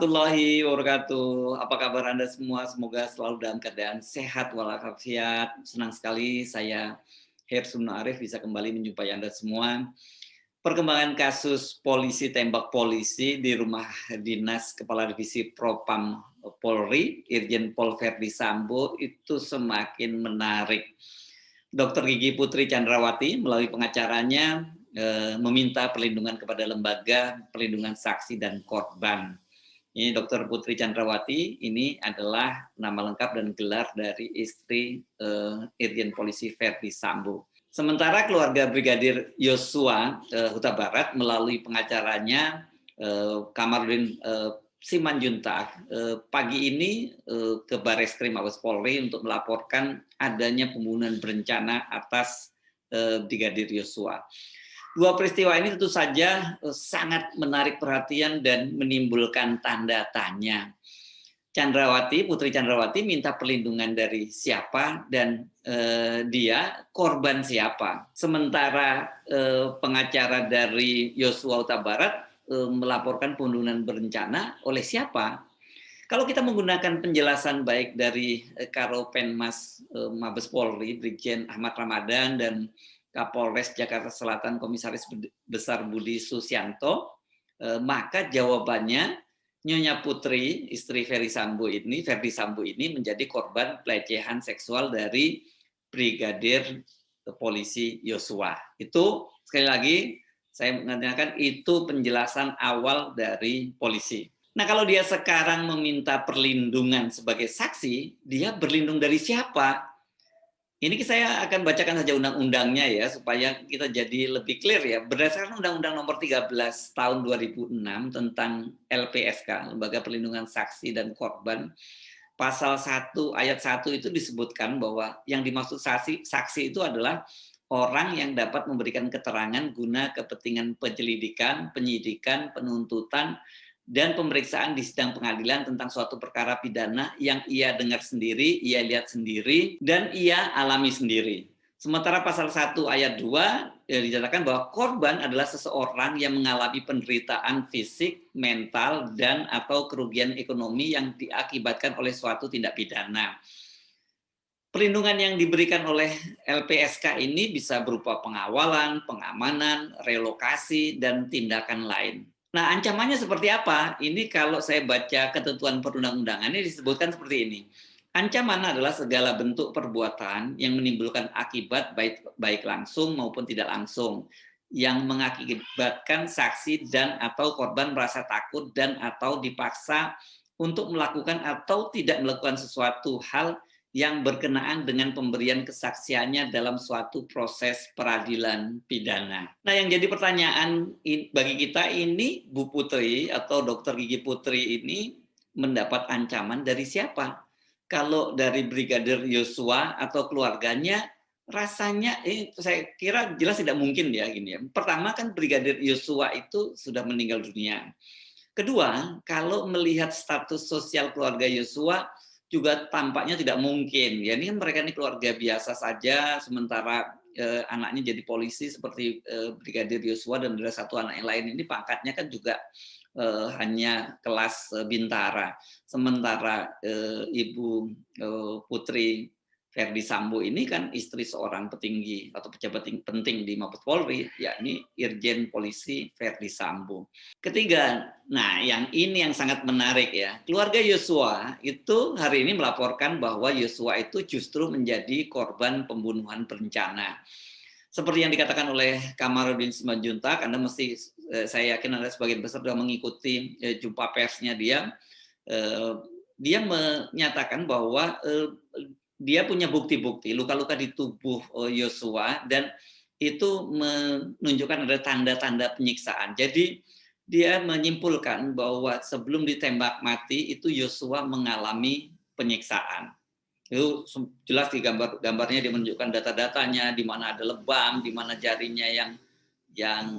warahmatullahi wabarakatuh. Apa kabar Anda semua? Semoga selalu dalam keadaan sehat walafiat. Senang sekali saya Hersumno Arif bisa kembali menjumpai Anda semua. Perkembangan kasus polisi tembak polisi di rumah dinas Kepala Divisi Propam Polri, Irjen Pol Verdi Sambo itu semakin menarik. Dr. Gigi Putri Chandrawati melalui pengacaranya meminta perlindungan kepada lembaga perlindungan saksi dan korban. Ini Dr. Putri Chandrawati, ini adalah nama lengkap dan gelar dari istri Irjen Polisi Verdi Sambo. Sementara keluarga Brigadir Yosua Huta Barat melalui pengacaranya Kamarudin Simanjuntak pagi ini ke Barreskrim Mabes Polri untuk melaporkan adanya pembunuhan berencana atas Brigadir Yosua. Dua peristiwa ini tentu saja sangat menarik perhatian dan menimbulkan tanda tanya. Putri Chandrawati minta perlindungan dari siapa dan dia korban siapa. Sementara pengacara dari Yosua Huta Barat melaporkan pembunuhan berencana oleh siapa? Kalau kita menggunakan penjelasan baik dari Karopenmas Mabes Polri, Brigjen Ahmad Ramadan dan Kapolres Jakarta Selatan Komisaris Besar Budi Susianto, maka jawabannya Nyonya Putri, istri Verdi Sambo ini menjadi korban pelecehan seksual dari Brigadir Polisi Yosua. Itu sekali lagi saya mengatakan itu penjelasan awal dari polisi. Nah, kalau dia sekarang meminta perlindungan sebagai saksi, dia berlindung dari siapa? Ini saya akan bacakan saja undang-undangnya ya, supaya kita jadi lebih clear ya. Berdasarkan Undang-Undang Nomor 13 Tahun 2006 tentang LPSK, Lembaga Perlindungan Saksi dan Korban, Pasal 1 Ayat 1 itu disebutkan bahwa yang dimaksud saksi itu adalah orang yang dapat memberikan keterangan guna kepentingan penyelidikan, penyidikan, penuntutan, dan pemeriksaan di sidang pengadilan tentang suatu perkara pidana yang ia dengar sendiri, ia lihat sendiri, dan ia alami sendiri. Sementara pasal 1 ayat 2 dinyatakan bahwa korban adalah seseorang yang mengalami penderitaan fisik, mental, dan atau kerugian ekonomi yang diakibatkan oleh suatu tindak pidana. Perlindungan yang diberikan oleh LPSK ini bisa berupa pengawalan, pengamanan, relokasi, dan tindakan lain. Nah, ancamannya seperti apa? Ini kalau saya baca ketentuan perundang-undangan ini disebutkan seperti ini. Ancaman adalah segala bentuk perbuatan yang menimbulkan akibat baik langsung maupun tidak langsung, yang mengakibatkan saksi dan atau korban merasa takut dan atau dipaksa untuk melakukan atau tidak melakukan sesuatu hal yang berkenaan dengan pemberian kesaksiannya dalam suatu proses peradilan pidana. Nah, yang jadi pertanyaan bagi kita ini, Bu Putri atau Dr. Gigi Putri ini mendapat ancaman dari siapa? Kalau dari Brigadir Yosua atau keluarganya, rasanya saya kira jelas tidak mungkin ya gini ya. Pertama kan Brigadir Yosua itu sudah meninggal dunia. Kedua, kalau melihat status sosial keluarga Yosua juga tampaknya tidak mungkin. Ya, ini kan mereka ini keluarga biasa saja, sementara anaknya jadi polisi seperti Brigadir Yosua dan ada satu anak yang lain ini pangkatnya kan juga hanya kelas bintara. Sementara Ibu Putri Verdi Sambo ini kan istri seorang petinggi atau pejabat penting di Mabes Polri, yakni Irjen Polisi Verdi Sambo. Ketiga, nah yang ini yang sangat menarik ya. Keluarga Yosua itu hari ini melaporkan bahwa Yosua itu justru menjadi korban pembunuhan berencana. Seperti yang dikatakan oleh Kamarudin Simanjuntak, Anda mesti, saya yakin Anda sebagian besar sudah mengikuti jumpa persnya dia. Dia menyatakan bahwa dia punya bukti-bukti luka-luka di tubuh Yosua dan itu menunjukkan ada tanda-tanda penyiksaan. Jadi dia menyimpulkan bahwa sebelum ditembak mati itu Yosua mengalami penyiksaan. Itu jelas di gambarnya dia menunjukkan data-datanya, di mana ada lebam, di mana jarinya yang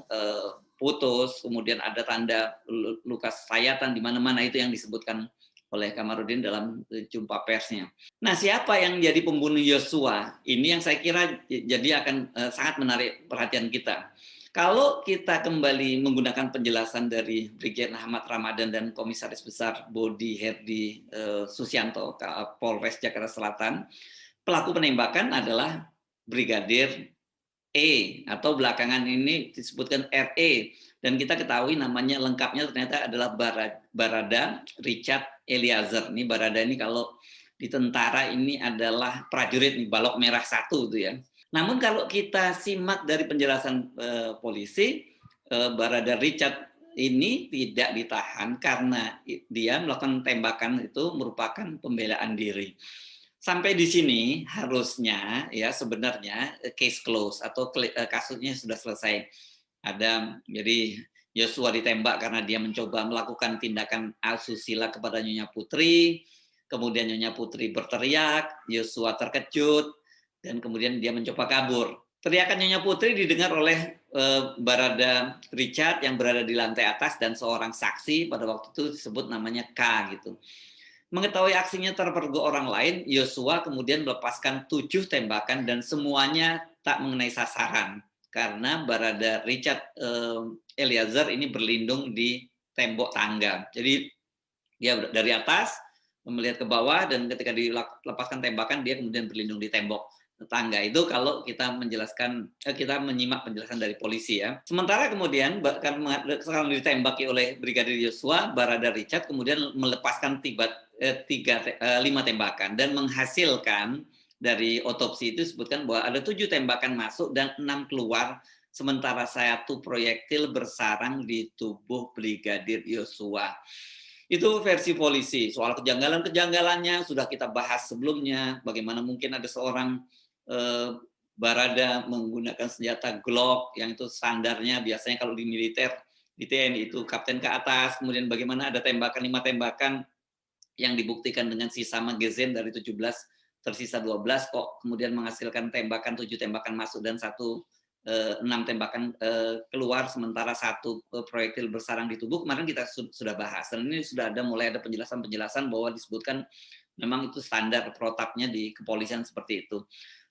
putus, kemudian ada tanda luka sayatan di mana-mana, itu yang disebutkan oleh Kamarudin dalam jumpa persnya. Nah, siapa yang jadi pembunuh Yosua? Ini yang saya kira jadi akan sangat menarik perhatian kita. Kalau kita kembali menggunakan penjelasan dari Brigjen Ahmad Ramadan dan Komisaris Besar Bodi Herdi Susianto, Polres Jakarta Selatan, pelaku penembakan adalah Brigadir E atau belakangan ini disebutkan RE, dan kita ketahui namanya lengkapnya ternyata adalah Barada Richard Eliezer. Ini Barada ini kalau di tentara ini adalah prajurit nih, balok merah satu itu ya. Namun kalau kita simak dari penjelasan polisi, Barada Richard ini tidak ditahan karena dia melakukan tembakan itu merupakan pembelaan diri. Sampai di sini harusnya ya sebenarnya case close atau kasusnya sudah selesai. Jadi Yosua ditembak karena dia mencoba melakukan tindakan asusila kepada Nyonya Putri, kemudian Nyonya Putri berteriak, Yosua terkejut, dan kemudian dia mencoba kabur. Teriakan Nyonya Putri didengar oleh Barada Richard yang berada di lantai atas dan seorang saksi pada waktu itu disebut namanya K gitu. Mengetahui aksinya terpergok orang lain, Yosua kemudian melepaskan 7 tembakan dan semuanya tak mengenai sasaran karena Barada Richard Eliezer ini berlindung di tembok tangga. Jadi dia dari atas melihat ke bawah dan ketika dilepaskan tembakan dia kemudian berlindung di tembok tangga. Itu kalau kita menyimak penjelasan dari polisi ya. Sementara kemudian sekarang ditembaki oleh Brigadir Yosua, Barada Richard kemudian melepaskan 5 tembakan dan menghasilkan dari otopsi itu disebutkan bahwa ada 7 tembakan masuk dan 6 keluar, sementara 1 proyektil bersarang di tubuh Brigadir Yosua. Itu versi polisi. Soal kejanggalan-kejanggalannya sudah kita bahas sebelumnya, bagaimana mungkin ada seorang Barada menggunakan senjata Glock yang itu standarnya biasanya kalau di militer, di TNI itu kapten ke atas, kemudian bagaimana ada 5 tembakan yang dibuktikan dengan sisa magazine dari 17 tersisa 12 kok kemudian menghasilkan 7 tembakan masuk dan 6 tembakan keluar, sementara 1 proyektil bersarang di tubuh. Kemarin kita sudah bahas dan ini sudah mulai ada penjelasan bahwa disebutkan memang itu standar protapnya di kepolisian seperti itu.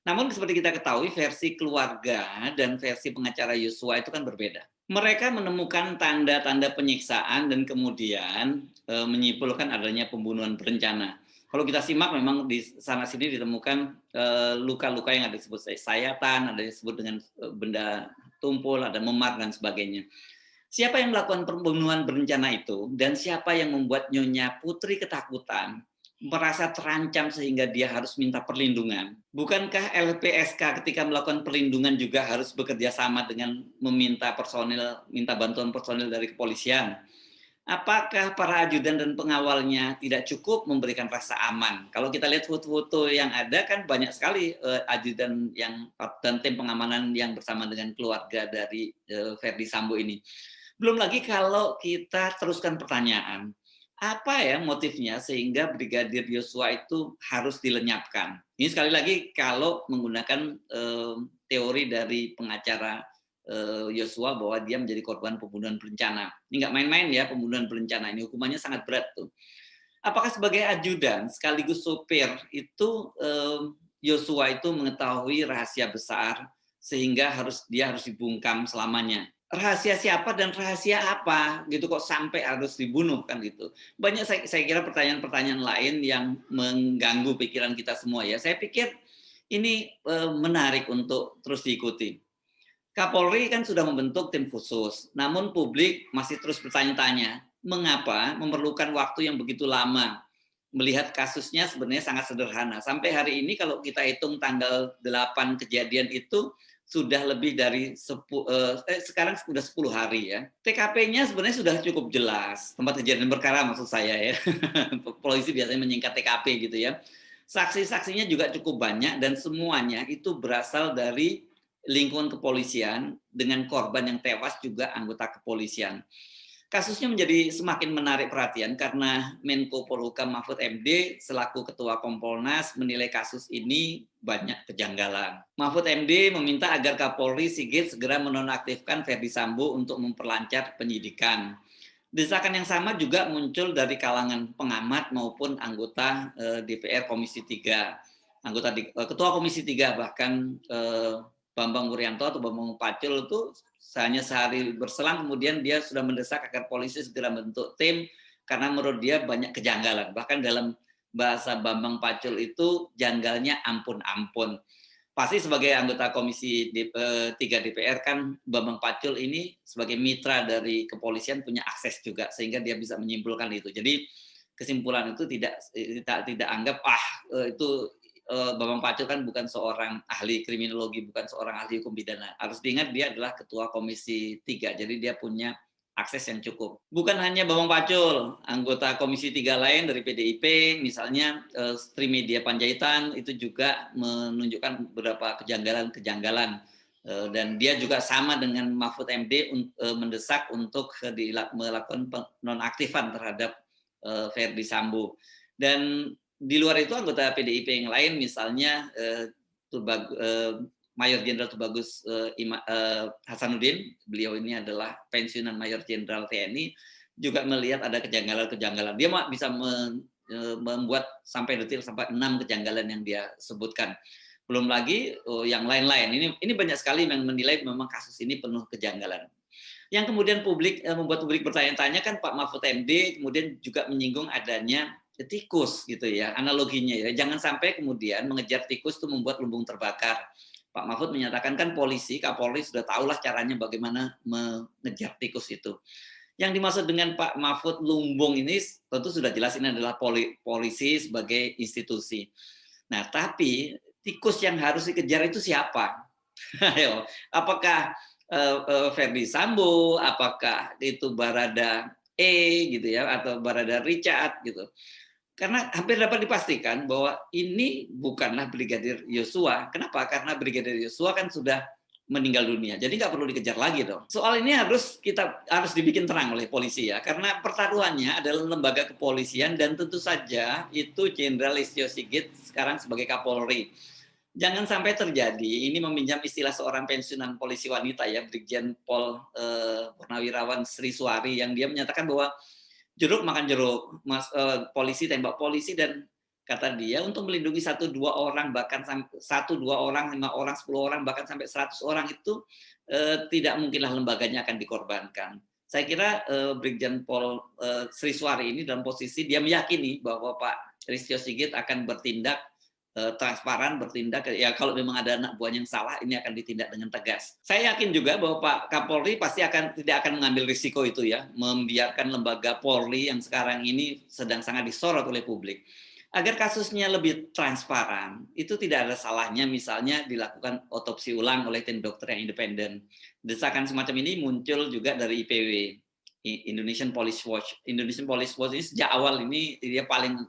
Namun seperti kita ketahui versi keluarga dan versi pengacara Yosua itu kan berbeda. Mereka menemukan tanda-tanda penyiksaan dan kemudian menyimpulkan adanya pembunuhan berencana. Kalau kita simak memang di sana sini ditemukan luka-luka yang ada disebut sayatan, ada disebut dengan benda tumpul, ada memar dan sebagainya. Siapa yang melakukan pembunuhan berencana itu dan siapa yang membuat Nyonya Putri ketakutan, merasa terancam sehingga dia harus minta perlindungan. Bukankah LPSK ketika melakukan perlindungan juga harus bekerja sama dengan minta bantuan personil dari kepolisian? Apakah para ajudan dan pengawalnya tidak cukup memberikan rasa aman? Kalau kita lihat foto-foto yang ada kan banyak sekali ajudan dan tim pengamanan yang bersama dengan keluarga dari Verdi Sambo ini. Belum lagi kalau kita teruskan pertanyaan, apa ya motifnya sehingga Brigadir Yosua itu harus dilenyapkan? Ini sekali lagi kalau menggunakan teori dari pengacara Yosua bahwa dia menjadi korban pembunuhan berencana. Ini nggak main-main ya, pembunuhan berencana ini hukumannya sangat berat tuh. Apakah sebagai ajudan sekaligus sopir itu Yosua itu mengetahui rahasia besar sehingga dia harus dibungkam selamanya? Rahasia siapa dan rahasia apa gitu kok sampai harus dibunuh kan gitu. Banyak saya kira pertanyaan-pertanyaan lain yang mengganggu pikiran kita semua ya. Saya pikir ini menarik untuk terus diikuti. Kapolri kan sudah membentuk tim khusus, namun publik masih terus bertanya-tanya, mengapa memerlukan waktu yang begitu lama? Melihat kasusnya sebenarnya sangat sederhana. Sampai hari ini kalau kita hitung tanggal 8 kejadian itu sudah lebih dari sekarang sudah 10 hari ya. TKP-nya sebenarnya sudah cukup jelas, tempat kejadian perkara maksud saya ya. Polisi biasanya menyingkat TKP gitu ya. Saksi-saksinya juga cukup banyak dan semuanya itu berasal dari lingkungan kepolisian dengan korban yang tewas juga anggota kepolisian. Kasusnya menjadi semakin menarik perhatian karena Menko Polhukam Mahfud MD selaku Ketua Kompolnas menilai kasus ini banyak kejanggalan. Mahfud MD meminta agar Kapolri Sigit segera menonaktifkan Verdi Sambo untuk memperlancar penyidikan. Desakan yang sama juga muncul dari kalangan pengamat maupun anggota DPR Komisi 3. Ketua Komisi 3 bahkan Bambang Wuryanto atau Bambang Pacul itu hanya sehari berselang kemudian dia sudah mendesak agar polisi segera membentuk tim karena menurut dia banyak kejanggalan. Bahkan dalam bahasa Bambang Pacul itu janggalnya ampun-ampun. Pasti sebagai anggota Komisi 3 DPR kan Bambang Pacul ini sebagai mitra dari kepolisian punya akses juga sehingga dia bisa menyimpulkan itu. Jadi kesimpulan itu tidak anggap itu Bambang Pacul kan bukan seorang ahli kriminologi, bukan seorang ahli hukum pidana. Harus diingat dia adalah ketua Komisi 3, jadi dia punya akses yang cukup. Bukan hanya Bambang Pacul, anggota Komisi 3 lain dari PDIP, misalnya Trimedia Panjaitan, itu juga menunjukkan beberapa kejanggalan-kejanggalan. Dan dia juga sama dengan Mahfud MD mendesak untuk melakukan nonaktifan terhadap Verdi Sambo. Dan di luar itu anggota PDIP yang lain misalnya Mayor Jenderal Tubagus Hasanuddin, beliau ini adalah pensiunan Mayor Jenderal TNI, juga melihat ada kejanggalan-kejanggalan. Dia bisa membuat sampai detail sampai 6 kejanggalan yang dia sebutkan. Belum lagi yang lain-lain. Ini banyak sekali yang menilai memang kasus ini penuh kejanggalan. Yang kemudian membuat publik bertanya-tanya kan Pak Mahfud MD kemudian juga menyinggung adanya tikus gitu ya, analoginya ya. Jangan sampai kemudian mengejar tikus itu membuat lumbung terbakar. Pak Mahfud menyatakan kan Kapolri sudah tahulah caranya bagaimana mengejar tikus itu. Yang dimaksud dengan Pak Mahfud lumbung ini tentu sudah jelas ini adalah polisi sebagai institusi. Nah, tapi tikus yang harus dikejar itu siapa? Ayo, apakah Verdi Sambo, apakah itu Barada gitu ya, atau Barada Richard gitu. Karena hampir dapat dipastikan bahwa ini bukanlah Brigadir Yosua. Kenapa? Karena Brigadir Yosua kan sudah meninggal dunia. Jadi nggak perlu dikejar lagi dong. Soal ini harus dibikin terang oleh polisi ya. Karena pertaruhannya adalah lembaga kepolisian dan tentu saja itu Jenderal Listio Sigit sekarang sebagai Kapolri. Jangan sampai terjadi, ini meminjam istilah seorang pensiunan polisi wanita ya, Brigjen Pol Purnawirawan Sri Suari, yang dia menyatakan bahwa jeruk makan jeruk, polisi tembak polisi, dan kata dia untuk melindungi 1-2 orang, bahkan 1-2 orang, 5 orang, 10 orang, bahkan sampai 100 orang itu tidak mungkinlah lembaganya akan dikorbankan. Saya kira Brigjen Pol Sri Suari ini dalam posisi dia meyakini bahwa Pak Listio Sigit akan bertindak transparan, bertindak ya, kalau memang ada anak buahnya yang salah ini akan ditindak dengan tegas. Saya yakin juga bahwa Pak Kapolri pasti tidak akan mengambil risiko itu ya, membiarkan lembaga Polri yang sekarang ini sedang sangat disorot oleh publik. Agar kasusnya lebih transparan, itu tidak ada salahnya misalnya dilakukan otopsi ulang oleh tim dokter yang independen. Desakan semacam ini muncul juga dari IPW. Indonesian Police Watch. Indonesian Police Watch ini sejak awal ini dia paling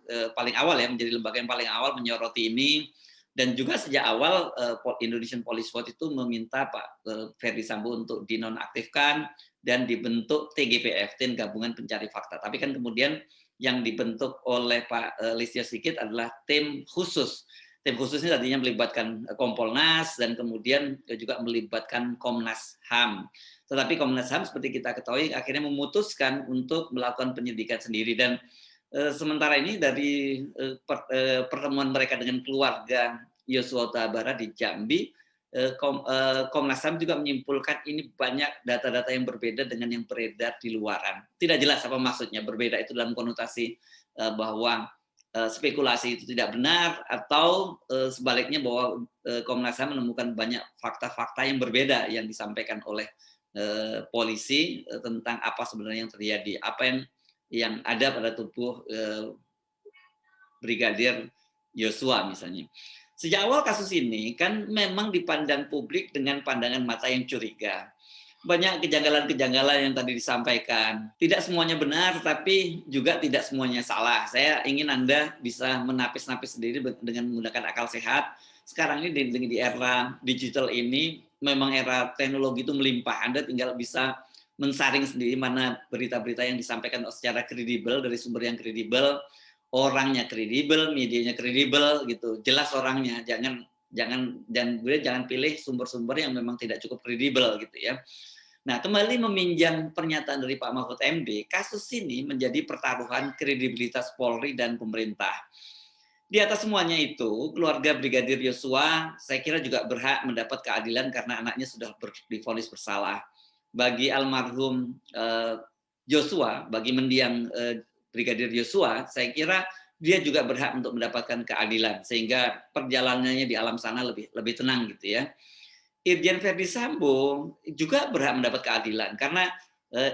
awal ya, menjadi lembaga yang paling awal menyoroti ini, dan juga sejak awal Indonesian Police Watch itu meminta Pak Verdi Sambo untuk dinonaktifkan dan dibentuk TGPF, Tim Gabungan Pencari Fakta. Tapi kan kemudian yang dibentuk oleh Pak Listio Sigit adalah tim khusus. Tim khusus ini tadinya melibatkan Kompolnas dan kemudian juga melibatkan Komnas HAM. Tetapi Komnas HAM seperti kita ketahui akhirnya memutuskan untuk melakukan penyidikan sendiri, dan sementara ini dari pertemuan mereka dengan keluarga Yosua Huta Barat di Jambi, Komnas HAM juga menyimpulkan ini banyak data-data yang berbeda dengan yang beredar di luaran. Tidak jelas apa maksudnya berbeda itu dalam konotasi bahwa spekulasi itu tidak benar, atau sebaliknya bahwa Komnas HAM menemukan banyak fakta-fakta yang berbeda yang disampaikan oleh polisi tentang apa sebenarnya yang terjadi, apa yang ada pada tubuh Brigadir Yosua misalnya. Sejak awal kasus ini kan memang dipandang publik dengan pandangan mata yang curiga. Banyak kejanggalan-kejanggalan yang tadi disampaikan. Tidak semuanya benar, tapi juga tidak semuanya salah. Saya ingin Anda bisa menapis-napis sendiri dengan menggunakan akal sehat. Sekarang ini di era digital ini, memang era teknologi itu melimpah. Anda tinggal bisa mensaring sendiri mana berita-berita yang disampaikan secara kredibel dari sumber yang kredibel, orangnya kredibel, medianya kredibel gitu. Jelas orangnya, jangan pilih sumber-sumber yang memang tidak cukup kredibel gitu ya. Nah, kembali meminjam pernyataan dari Pak Mahfud MD, kasus ini menjadi pertaruhan kredibilitas Polri dan pemerintah. Di atas semuanya itu, keluarga Brigadir Yosua saya kira juga berhak mendapat keadilan karena anaknya sudah divonis bersalah. Bagi almarhum Joshua, bagi mendiang Brigadir Yosua, saya kira dia juga berhak untuk mendapatkan keadilan sehingga perjalanannya di alam sana lebih lebih tenang gitu ya. Irjen Verdi Sambo juga berhak mendapat keadilan karena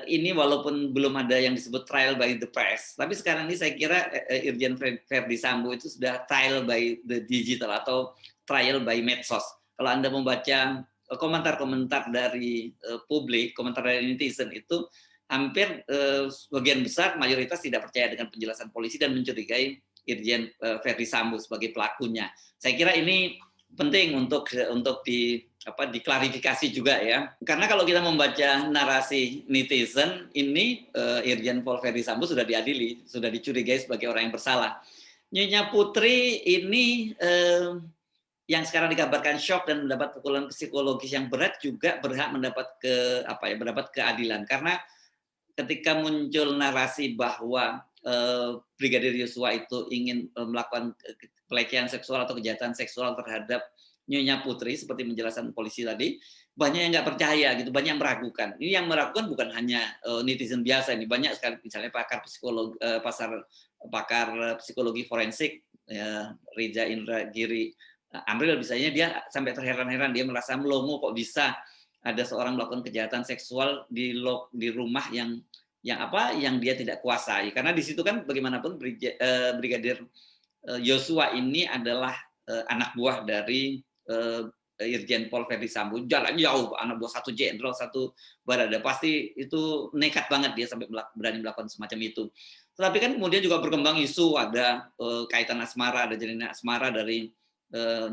ini walaupun belum ada yang disebut trial by the press, tapi sekarang ini saya kira Irjen Verdi Sambo itu sudah trial by the digital atau trial by medsos. Kalau Anda membaca komentar-komentar dari publik, komentar dari netizen itu hampir sebagian besar mayoritas tidak percaya dengan penjelasan polisi dan mencurigai Irjen Verdi Sambo sebagai pelakunya. Saya kira ini penting untuk diklarifikasi juga ya. Karena kalau kita membaca narasi netizen ini Irjen Pol Verdi Sambo sudah diadili, sudah dicurigai sebagai orang yang bersalah. Nyonya Putri ini yang sekarang dikabarkan syok dan mendapat pukulan psikologis yang berat juga berhak mendapat keadilan karena ketika muncul narasi bahwa Brigadir Yosua itu ingin melakukan pelecehan seksual atau kejahatan seksual terhadap Nyonya Putri seperti menjelaskan polisi tadi, banyak yang nggak percaya gitu, banyak yang meragukan. Ini yang meragukan bukan hanya netizen biasa ini, banyak sekali misalnya pakar psikologi forensik Reza Indragiri Amril misalnya dia sampai terheran-heran, dia merasa melongo kok bisa ada seorang melakukan kejahatan seksual di rumah yang dia tidak kuasai karena di situ kan bagaimanapun Brigadir Yosua ini adalah anak buah dari Irjen Pol Verdi Sambo, jalan jauh, anak buah satu jenderal, satu barada, pasti itu nekat banget dia sampai berani melakukan semacam itu. Tetapi kan kemudian juga berkembang isu ada kaitan asmara, ada jalinan asmara dari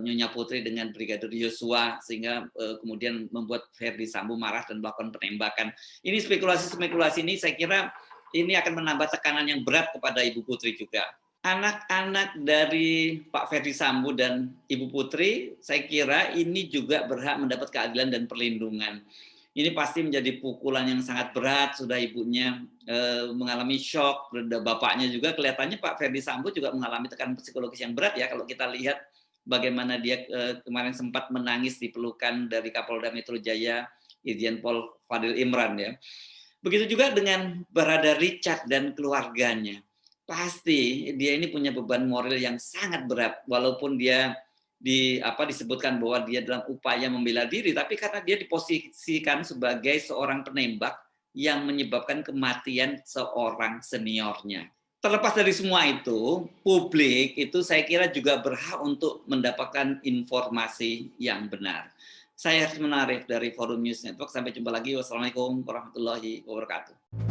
Nyonya Putri dengan Brigadir Yosua sehingga kemudian membuat Verdi Sambo marah dan melakukan penembakan. Ini spekulasi ini saya kira ini akan menambah tekanan yang berat kepada Ibu Putri juga. Anak-anak dari Pak Verdi Sambo dan Ibu Putri saya kira ini juga berhak mendapat keadilan dan perlindungan. Ini pasti menjadi pukulan yang sangat berat, sudah ibunya mengalami shock, bapaknya juga kelihatannya Pak Verdi Sambo juga mengalami tekanan psikologis yang berat ya kalau kita lihat bagaimana dia kemarin sempat menangis di pelukan dari Kapolda Metro Jaya Irjen Pol Fadil Imran ya. Begitu juga dengan Barada Richard dan keluarganya. Pasti dia ini punya beban moral yang sangat berat walaupun dia disebutkan bahwa dia dalam upaya membela diri, tapi karena dia diposisikan sebagai seorang penembak yang menyebabkan kematian seorang seniornya. Terlepas dari semua itu, publik itu saya kira juga berhak untuk mendapatkan informasi yang benar. Saya Harsman Arif dari Forum News Network. Sampai jumpa lagi. Wassalamualaikum warahmatullahi wabarakatuh.